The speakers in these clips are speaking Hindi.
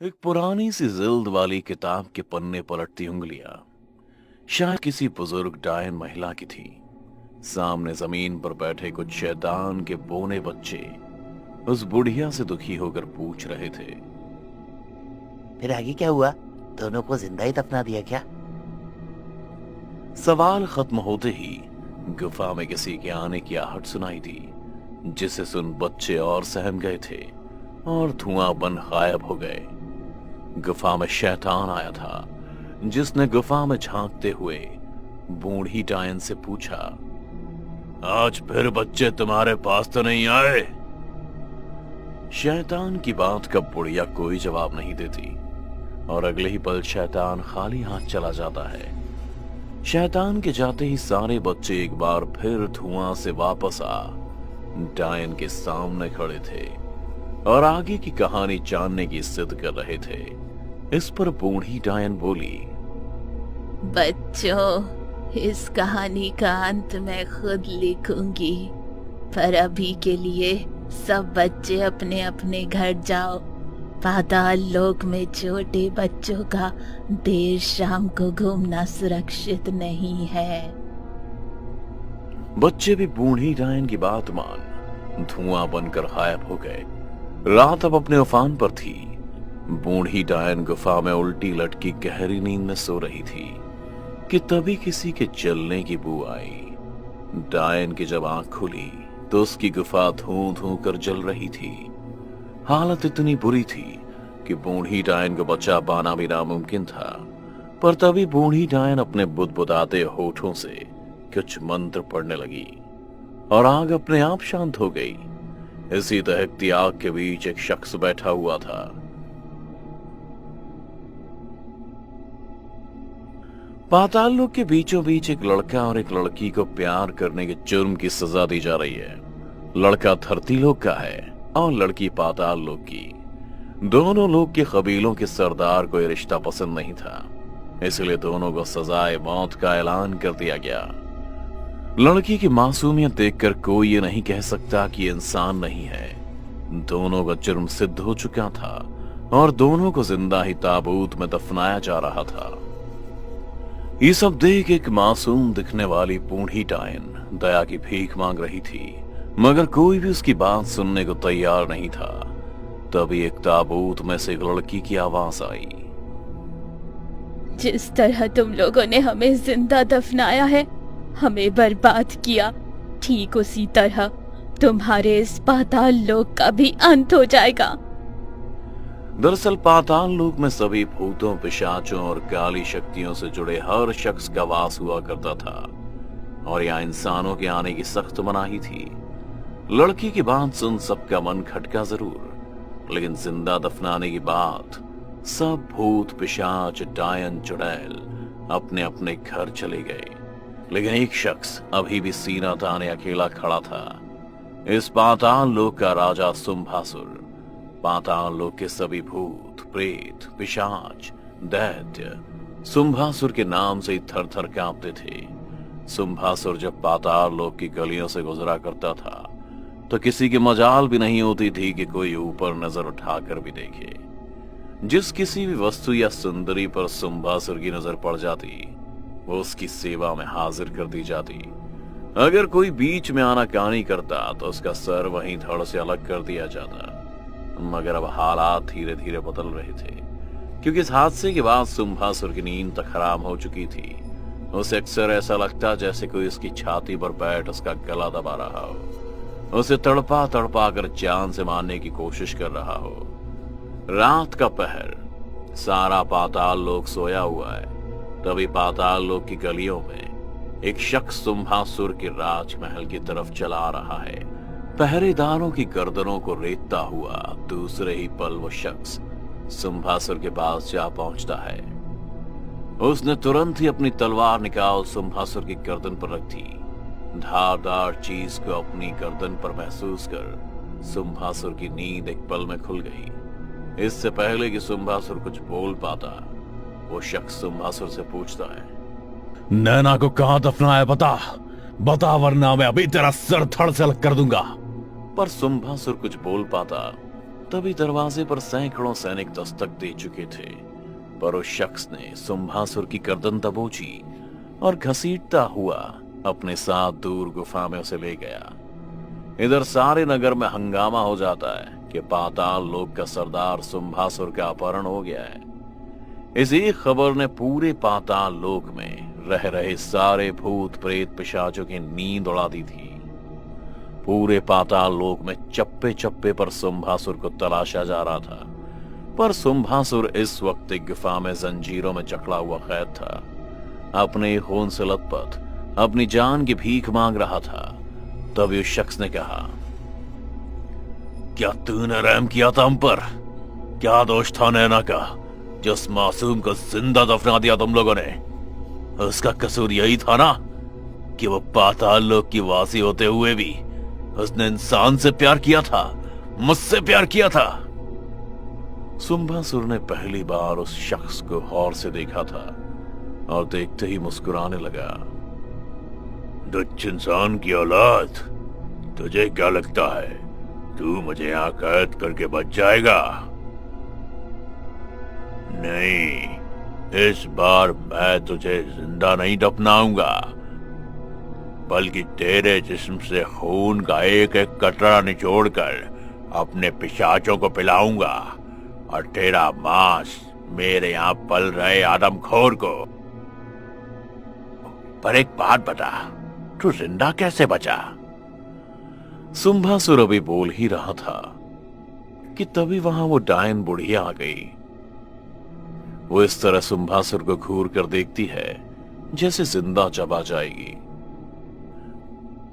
एक पुरानी सी जिल्द वाली किताब के पन्ने पलटती उंगलियां शायद किसी बुजुर्ग डायन महिला की थी। सामने जमीन पर बैठे कुछ शैतान के बोने बच्चे उस बुढ़िया से दुखी होकर पूछ रहे थे। फिर आगे क्या हुआ? दोनों को जिंदा ही दफना दिया क्या? सवाल खत्म होते ही गुफा में किसी के आने की आहट सुनाई दी, जिसे सुन बच्चे और सहम गए थे और धुआं बन गायब हो गए। गुफा में शैतान आया था, जिसने गुफा में झांकते हुए बूढ़ी डायन से पूछा, आज फिर बच्चे तुम्हारे पास तो नहीं आए? शैतान की बात का बुढ़िया कोई जवाब नहीं देती और अगले ही पल शैतान खाली हाथ चला जाता है। शैतान के जाते ही सारे बच्चे एक बार फिर धुआं से वापस आ डायन के सामने खड़े थे और आगे की कहानी जानने की जिद कर रहे थे। इस पर बूढ़ी डायन बोली, बच्चों, इस कहानी का अंत मैं खुद लिखूंगी, पर अभी के लिए सब बच्चे अपने अपने घर जाओ। पाताल लोक में छोटे बच्चों का देर शाम को घूमना सुरक्षित नहीं है। बच्चे भी बूढ़ी डायन की बात मान धुआं बनकर गायब हो गए। रात अब अपने उफान पर थी। बूढ़ी डायन गुफा में उल्टी लटकी गहरी नींद में सो रही थी कि तभी किसी के जलने की बू आई। डायन की जब आंख खुली तो उसकी गुफा धूं धूं कर जल रही थी। हालत इतनी बुरी थी कि बूढ़ी डायन को बचा पाना भी नामुमकिन था। पर तभी बूढ़ी डायन अपने बुदबुदाते होठों से कुछ मंत्र पढ़ने लगी और आग अपने आप शांत हो गई। इसी दहकती आग के बीच एक शख्स बैठा हुआ था। पाताल लोक के बीचों बीच एक लड़का और एक लड़की को प्यार करने के जुर्म की सजा दी जा रही है। लड़का धरती लोक का है और लड़की पाताल लोक की। दोनों लोक के कबीलों के सरदार को यह रिश्ता पसंद नहीं था, इसलिए दोनों को सजाए मौत का ऐलान कर दिया गया। लड़की की मासूमियत देखकर कोई ये नहीं कह सकता कि इंसान नहीं है। दोनों का जुर्म सिद्ध हो चुका था और दोनों को जिंदा ही ताबूत में दफनाया जा रहा था। ये सब देख एक मासूम दिखने वाली बूढ़ी डायन दया की भीख मांग रही थी, मगर कोई भी उसकी बात सुनने को तैयार नहीं था। तभी एक ताबूत में से एक लड़की की आवाज आई, जिस तरह तुम लोगों ने हमें जिंदा दफनाया है, हमें बर्बाद किया, ठीक उसी तरह तुम्हारे इस पाताल लोक का भी अंत हो जाएगा। दरअसल पाताल लोक में सभी भूतों, पिशाचों और काली शक्तियों से जुड़े हर शख्स का वास हुआ करता था और यहाँ इंसानों के आने की सख्त मनाही थी। लड़की की बात सुन सबका मन खटका जरूर, लेकिन जिंदा दफनाने की बात सब भूत, पिशाच, डायन, चुड़ैल अपने अपने घर चले गए। लेकिन एक शख्स अभी भी सीना ताने अकेला खड़ा था। इस पाताल लोक का राजा शुंभासुर। पाताल लोक के सभी भूत, प्रेत, पिशाच, दैत्य शुंभासुर के नाम से ही थर थर कांपते थे। शुंभासुर जब पाताल लोक की गलियों से गुजरा करता था तो किसी की मजाल भी नहीं होती थी कि कोई ऊपर नजर उठाकर भी देखे। जिस किसी भी वस्तु या सुंदरी पर शुंभासुर की नजर पड़ जाती, वो उसकी सेवा में हाजिर कर दी जाती। अगर कोई बीच में आनाकानी करता तो उसका सर वहीं धड़ से अलग कर दिया जाता। मगर अब हालात धीरे धीरे बदल रहे थे, क्योंकि इस हादसे के बाद शुंभासुर की नींद तक हराम हो चुकी थी। उसे अक्सर ऐसा लगता जैसे कोई उसकी छाती पर बैठ उसका गला दबा रहा हो, उसे तड़पा तड़पा कर जान से मारने की कोशिश कर रहा हो। रात का पहर, सारा पाताल लोक सोया हुआ है। तभी पाताल लोक की गलियों में एक शख्स शुंभासुर के राजमहल की तरफ चला रहा है। पहरेदारों की गर्दनों को रेतता हुआ दूसरे ही पल वो शख्स शुंभासुर के पास जा पहुंचता है। उसने तुरंत ही अपनी तलवार निकाल शुंभासुर की गर्दन पर रख दी। धारदार चीज को अपनी गर्दन पर महसूस कर शुंभासुर की नींद एक पल में खुल गई। इससे पहले कि शुंभासुर कुछ बोल पाता, वो शख्स शुंभासुर से पूछता है, नैना को कहां दफनाया बता, बता वरना मैं अभी तेरा सर धड़ से अलग कर दूंगा। पर शुंभासुर कुछ बोल पाता तभी दरवाजे पर सैकड़ों सैनिक दस्तक दे चुके थे, पर उस शख्स ने शुंभासुर की गर्दन दबोची और घसीटता हुआ अपने साथ दूर गुफा में उसे ले गया। इधर सारे नगर में हंगामा हो जाता है कि पाताल लोक का सरदार शुंभासुर का अपहरण हो गया है। इस एक खबर ने पूरे पाताल लोक में रह रहे सारे भूत प्रेत पिशाचों की नींद उड़ा दी थी। पूरे पाताल लोक में चप्पे चप्पे पर शुंभासुर को तलाशा जा रहा था, पर शुंभासुर इस वक्त एक गुफा में जंजीरों में जकड़ा हुआ कैद था। अपने खून से लथपथ अपनी जान की भीख मांग रहा था। तभी उस शख्स ने कहा, क्या तूने रहम किया था हम पर? क्या दोष था नैना का जिस मासूम को जिंदा दफना दिया तुम लोगों ने? उसका कसूर यही था ना कि वो पाताल लोक की वासी होते हुए भी उसने इंसान से प्यार किया था, मुझसे प्यार किया था। शुंभासुर ने पहली बार उस शख्स को गौर से देखा था और देखते ही मुस्कुराने लगा। तुच्छ इंसान की औलाद, तुझे क्या लगता है तू मुझे यहां कैद करके बच जाएगा? नहीं, इस बार मैं तुझे जिंदा नहीं दफनाऊंगा, बल्कि तेरे जिस्म से खून का एक एक कतरा निचोड़कर अपने पिशाचों को पिलाऊंगा और तेरा मांस मेरे यहां पल रहे आदमखोर को। पर एक बात बता, तू जिंदा कैसे बचा? शुंभासुर अभी बोल ही रहा था कि तभी वहां वो डायन बुढ़िया आ गई। वो इस तरह शुंभासुर को घूर कर देखती है जैसे जिंदा चबा जाएगी।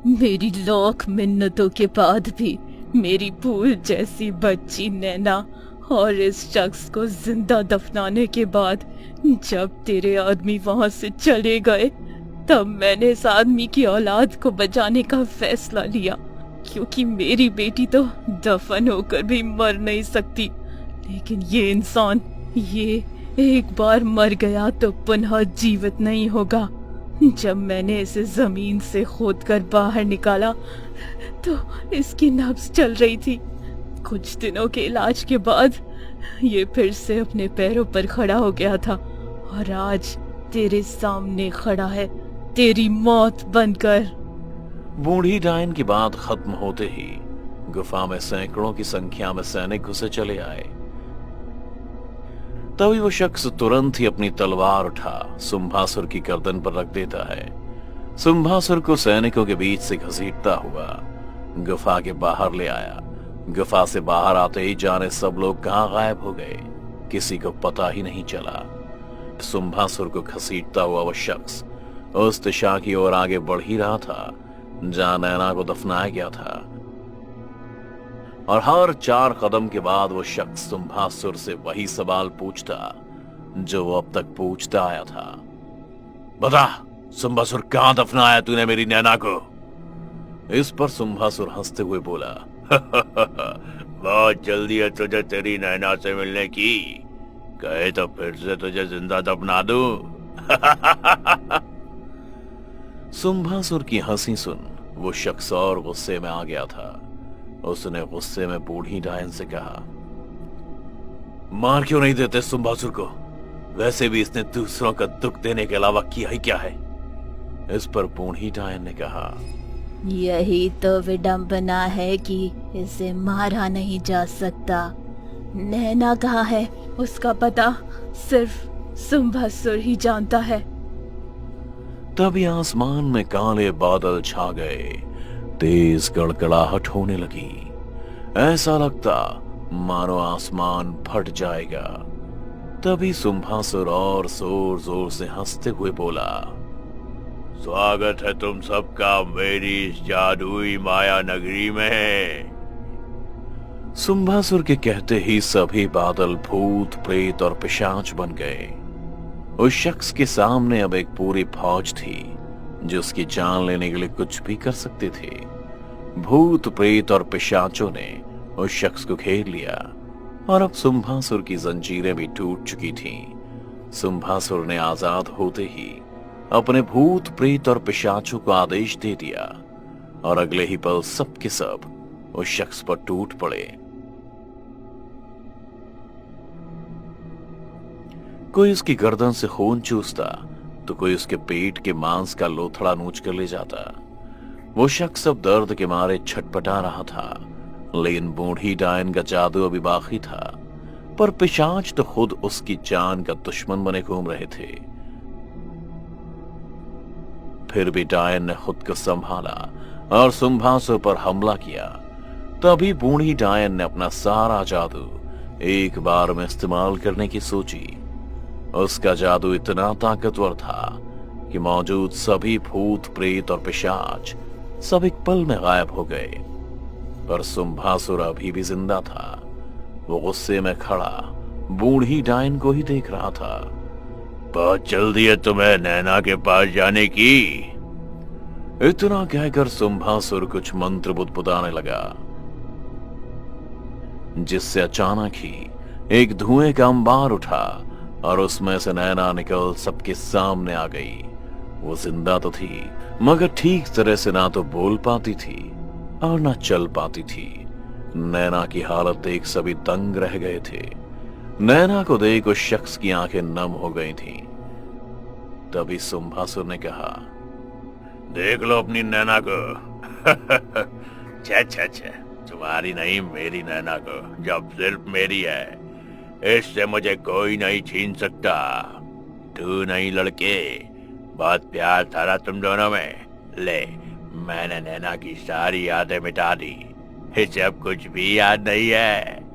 मेरी लाख मिन्नतों के बाद भी मेरी फूल जैसी बच्ची नैना और इस शख्स को जिंदा दफनाने के बाद जब तेरे आदमी वहां से चले गए, तब मैंने इस आदमी की औलाद को बचाने का फैसला लिया, क्योंकि मेरी बेटी तो दफन होकर भी मर नहीं सकती, लेकिन ये इंसान, ये एक बार मर गया तो पुनः जीवित नहीं होगा। जब मैंने इसे जमीन से खोदकर बाहर निकाला तो इसकी नब्ज चल रही थी। कुछ दिनों के इलाज के बाद ये फिर से अपने पैरों पर खड़ा हो गया था और आज तेरे सामने खड़ा है, तेरी मौत बनकर। बूढ़ी डायन की बात खत्म होते ही गुफा में सैकड़ों की संख्या में सैनिक घुसे चले आए। तभी वो शख्स तुरंत ही अपनी तलवार उठा शुंभासुर की गर्दन पर रख देता है। शुंभासुर को सैनिकों के बीच से घसीटता हुआ गुफा के बाहर ले आया। गुफा से बाहर आते ही जाने सब लोग कहां गायब हो गए, किसी को पता ही नहीं चला। शुंभासुर को घसीटता हुआ वो शख्स उस दिशा की ओर आगे बढ़ ही रहा था जहां नैना को दफनाया गया था, और हर 4 कदम के बाद वो शख्स शुंभासुर से वही सवाल पूछता जो वो अब तक पूछता आया था। बता शुंभासुर, कहां दफनाया तूने मेरी नैना को? इस पर शुंभासुर हंसते हुए बोला, बहुत जल्दी है तुझे तेरी नैना से मिलने की, कहे तो फिर से तुझे जिंदा दफना दूं। शुंभासुर की हंसी सुन वो शख्स और गुस्से में आ गया था। उसने गुस्से में बूढ़ी डायन से कहा, मार क्यों नहीं देते शुंभासुर को? वैसे भी इसने दूसरों का दुख देने के अलावा किया ही क्या है? इस पर बूढ़ी डायन ने कहा, यही तो विडंबना है कि इसे मारा नहीं जा सकता। नैना कहाँ है उसका पता सिर्फ शुंभासुर ही जानता है। तभी आसमान में काले बादल छा गए, तेज गड़गड़ाहट होने लगी। ऐसा लगता मानो आसमान फट जाएगा। तभी शुंभासुर और जोर जोर से हंसते हुए बोला, स्वागत है तुम सबका मेरी इस जादुई माया नगरी में। शुंभासुर के कहते ही सभी बादल भूत प्रेत और पिशाच बन गए। उस शख्स के सामने अब एक पूरी फौज थी जो उसकी जान लेने के लिए कुछ भी कर सकते थे। भूत प्रेत और पिशाचों ने उस शख्स को घेर लिया और अब शुंभासुर की जंजीरें भी टूट चुकी थीं। शुंभासुर ने आजाद होते ही अपने भूत प्रेत और पिशाचों को आदेश दे दिया और अगले ही पल सब के सब उस शख्स पर टूट पड़े। कोई उसकी गर्दन से खून चूसता तो कोई उसके पेट के मांस का लोथड़ा नोच कर ले जाता। वो शख्स अब दर्द के मारे छटपटा रहा था, लेकिन बूढ़ी डायन का जादू अभी बाकी था। पर पिशाच तो खुद उसकी जान का दुश्मन बने घूम रहे थे। फिर भी डायन ने खुद को संभाला और सुम्भासुर पर हमला किया। तभी बूढ़ी डायन ने अपना सारा जादू एक बार में इस्तेमाल करने की सोची। उसका जादू इतना ताकतवर था कि मौजूद सभी भूत प्रेत और पिशाच सब एक पल में गायब हो गए। पर सुम्भासुर अभी भी जिंदा था। वो गुस्से में खड़ा बूढ़ी डायन को ही देख रहा था। बहुत जल्दी है तुम्हें नैना के पास जाने की। इतना कहकर सुम्भासुर कुछ मंत्र बुदबुदाने लगा, जिससे अचानक ही एक धुएं का अंबार उठा और उसमें से नैना निकल सबके सामने आ गई। वो जिंदा तो थी, मगर ठीक तरह से ना तो बोल पाती थी और ना चल पाती थी। नैना की हालत देख सभी दंग रह गए थे। नैना को देख उस शख्स की आंखें नम हो गई थीं। तभी सुम्भासुर ने कहा, देख लो अपनी नैना को। छे तुम्हारी नहीं मेरी नैना को, जब सिर्फ मेरी है, इससे मुझे कोई नहीं छीन सकता। तू नहीं लड़के, बहुत प्यार था ना तुम दोनों में। ले, मैंने नैना की सारी यादें मिटा दी। इसे अब कुछ भी याद नहीं है।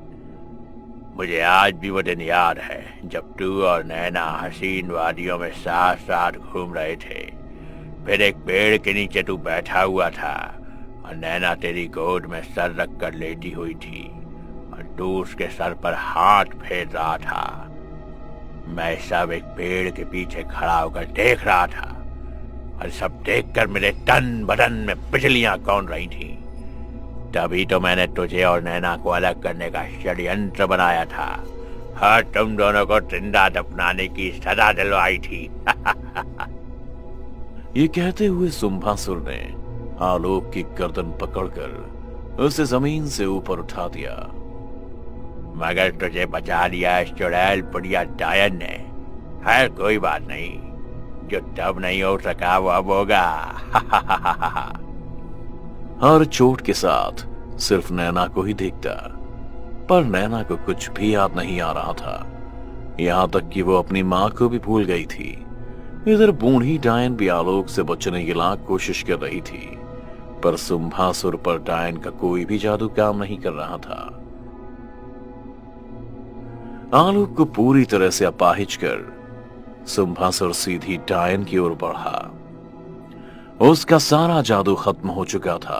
मुझे आज भी वो दिन याद है जब तू और नैना हसीन वादियों में साथ साथ घूम रहे थे। फिर एक पेड़ के नीचे तू बैठा हुआ था और नैना तेरी गोद में सर रख कर लेटी हुई थी और तू उसके सर पर हाथ फेर रहा था। मैं सब एक पेड़ के पीछे खड़ा होकर देख रहा था और सब देखकर मेरे तन बदन में बिजलियां कौन रही थी। तभी तो मैंने तुझे और नैना को अलग करने का षड्यंत्र बनाया था और तुम दोनों को जिंदा दफनाने की सजा दिलवाई थी। ये कहते हुए सुम्भासुर ने आलोक की गर्दन पकड़कर उसे जमीन से ऊपर उठा दिया। मगर तुझे बचा लिया इस चुड़ैल बुढ़िया डायन ने। है कोई बात नहीं, जो तब नहीं हो सका वो अब होगा। हर चोट के साथ सिर्फ नैना को ही देखता, पर नैना को कुछ भी याद नहीं आ रहा था। यहां तक कि वो अपनी मां को भी भूल गई थी। इधर बूढ़ी डायन भी आलोक से बचने की लाख कोशिश कर रही थी, पर सुम्भासुर पर डायन का कोई भी जादू काम नहीं कर रहा था। आलोक को पूरी तरह से अपाहिज कर सुम्भासुर सीधी डायन की ओर बढ़ा। उसका सारा जादू खत्म हो चुका था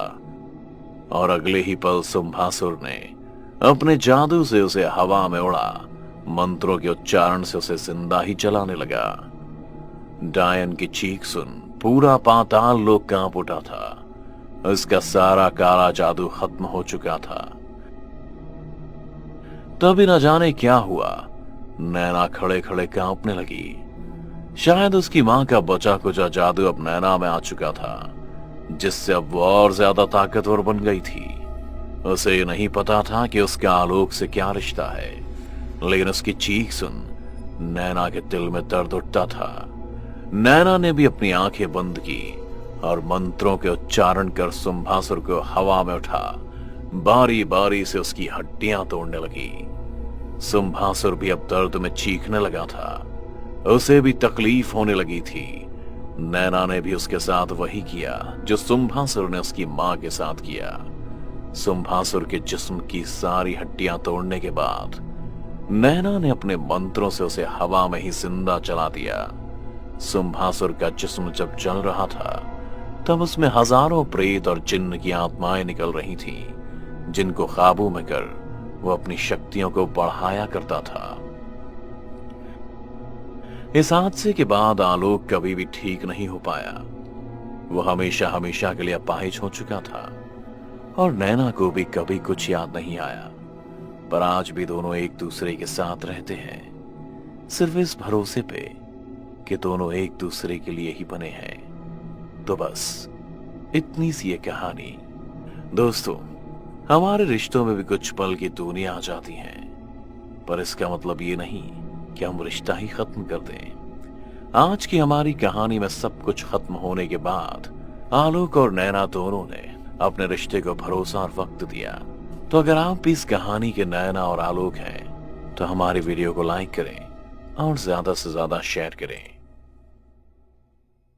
और अगले ही पल सुम्भासुर ने अपने जादू से उसे हवा में उड़ा, मंत्रों के उच्चारण से उसे जिंदा ही जलाने लगा। डायन की चीख सुन पूरा पाताल लोक कांप उठा था। उसका सारा काला जादू खत्म हो चुका था। तभी न जाने क्या हुआ, नैना खड़े खड़े कांपने लगी। शायद उसकी मां का बचा कुचा जादू अब नैना में आ चुका था, जिससे अब वो और ज्यादा ताकतवर बन गई थी। उसे ये नहीं पता था कि उसका आलोक से क्या रिश्ता है, लेकिन उसकी चीख सुन नैना के दिल में दर्द उठता था। नैना ने भी अपनी आंखें बंद की और मंत्रों के उच्चारण कर सुम्भासुर को हवा में उठा बारी बारी से उसकी हड्डियां तोड़ने लगी। सुम्भासुर भी अब दर्द में चीखने लगा था। उसे भी तकलीफ होने लगी थी। नैना ने भी उसके साथ वही किया जो सुम्भासुर ने उसकी मां के साथ किया। सुम्भासुर के जिस्म की सारी हड्डियां तोड़ने के बाद नैना ने अपने मंत्रों से उसे हवा में ही जिंदा जला दिया। सुम्भासुर का जिस्म जब जल रहा था, तब उसमें हजारों प्रेत और जिन्न की आत्माएं निकल रही थीं, जिनको काबू में कर वो अपनी शक्तियों को बढ़ाया करता था। इस हादसे के बाद आलोक कभी भी ठीक नहीं हो पाया। वो हमेशा हमेशा के लिए अपाहिज हो चुका था और नैना को भी कभी कुछ याद नहीं आया। पर आज भी दोनों एक दूसरे के साथ रहते हैं, सिर्फ इस भरोसे पे कि दोनों एक दूसरे के लिए ही बने हैं। तो बस इतनी सी ये कहानी। दोस्तों, हमारे रिश्तों में भी कुछ पल की दूरियां आ जाती हैं, पर इसका मतलब ये नहीं कि हम रिश्ता ही खत्म कर दें। आज की हमारी कहानी में सब कुछ खत्म होने के बाद आलोक और नैना दोनों ने अपने रिश्ते को भरोसा और वक्त दिया। तो अगर आप भी इस कहानी के नैना और आलोक हैं तो हमारी वीडियो को लाइक करें और ज्यादा से ज्यादा शेयर करें।